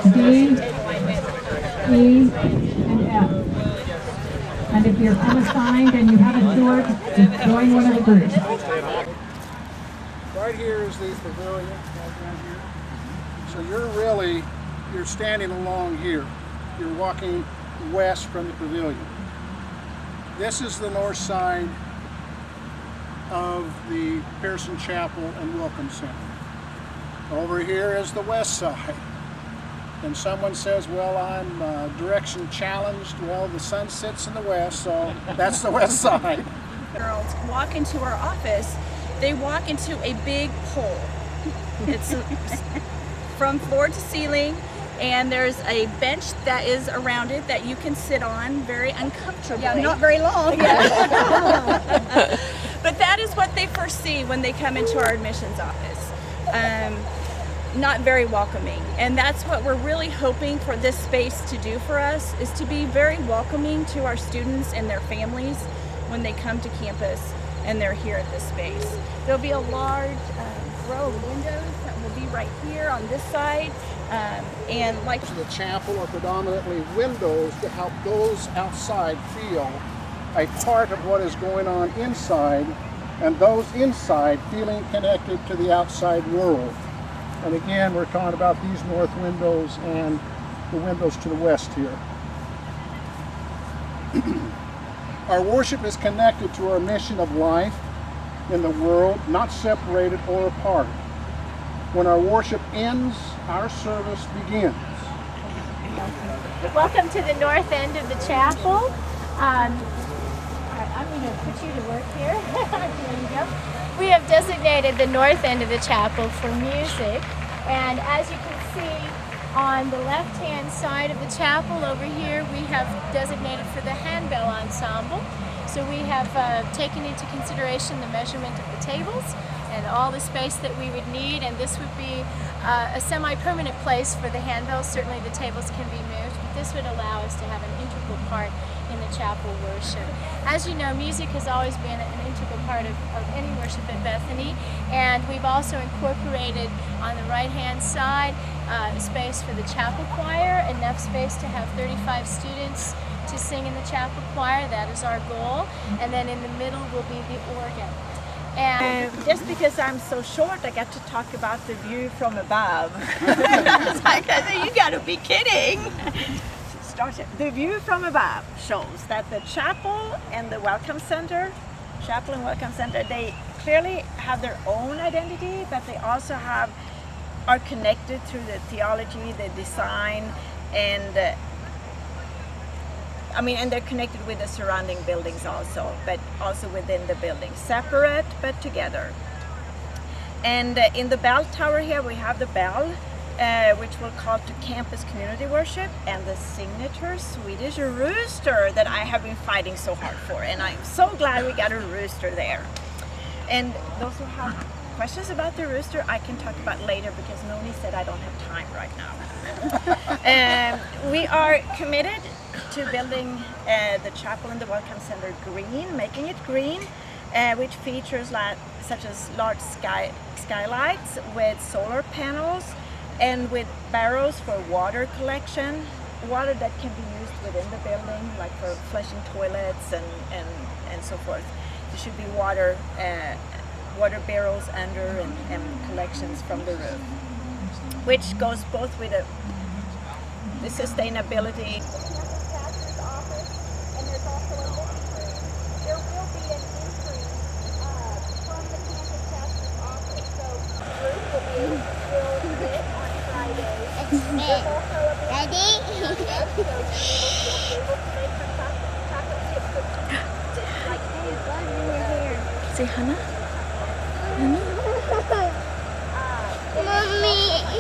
D, E, and F. And if you're unassigned and you haven't toured, just join one of the groups. Right here is the pavilion, right down here. So you're standing along here. You're walking west from the pavilion. This is the north side of the Pearson Chapel and Welcome Center. Over here is the west side. And someone says, well, I'm direction challenged. Well, the sun sets in the west, so that's the west side. Girls walk into our office, they walk into a big pole. It's from floor to ceiling, and there's a bench that is around it that you can sit on very uncomfortably. Yeah, not very long. Yeah. But that is what they first see when they come into our admissions office. Not very welcoming, and that's what we're really hoping for this space to do for us, is to be very welcoming to our students and their families when they come to campus and they're here at this space. There'll be a large row of windows that will be right here on this side, and like The chapel are predominantly windows to help those outside feel a part of what is going on inside, and those inside feeling connected to the outside world. And again, we're talking about these north windows and the windows to the west here. Our worship is connected to our mission of life in the world, not separated or apart. When our worship ends, our service begins. Welcome to the north end of the chapel. I'm going to put you to work here. There you go. We have designated the north end of the chapel for music, and as you can see on the left-hand side of the chapel over here, we have designated for the handbell ensemble. So we have taken into consideration the measurement of the tables and all the space that we would need, and this would be a semi-permanent place for the handbells. Certainly the tables can be moved, but this would allow us to have an integral part in the chapel worship. As you know, music has always been an integral part of any worship at Bethany, and we've also incorporated on the right-hand side space for the chapel choir, enough space to have 35 students to sing in the chapel choir. That is our goal. And then in the middle will be the organ. And just because I'm so short, I got to talk about the view from above. It's like, you gotta be kidding. The view from above shows that the chapel and the Welcome Center, they clearly have their own identity, but they also are connected through the theology, the design, and and they're connected with the surrounding buildings also, but also within the building, separate but together. And in the bell tower here, we have the bell, which we'll call to campus community worship, and the signature Swedish rooster that I have been fighting so hard for, and I'm so glad we got a rooster there. And those who have questions about the rooster, I can talk about later, because Noni said I don't have time right now. We are committed to building the chapel and the Welcome Center green, making it green, which features such as large skylights with solar panels, and with barrels for water collection, water that can be used within the building, like for flushing toilets and so forth. There should be water barrels under and collections from the roof, which goes both with the sustainability. Ready? Say Hannah.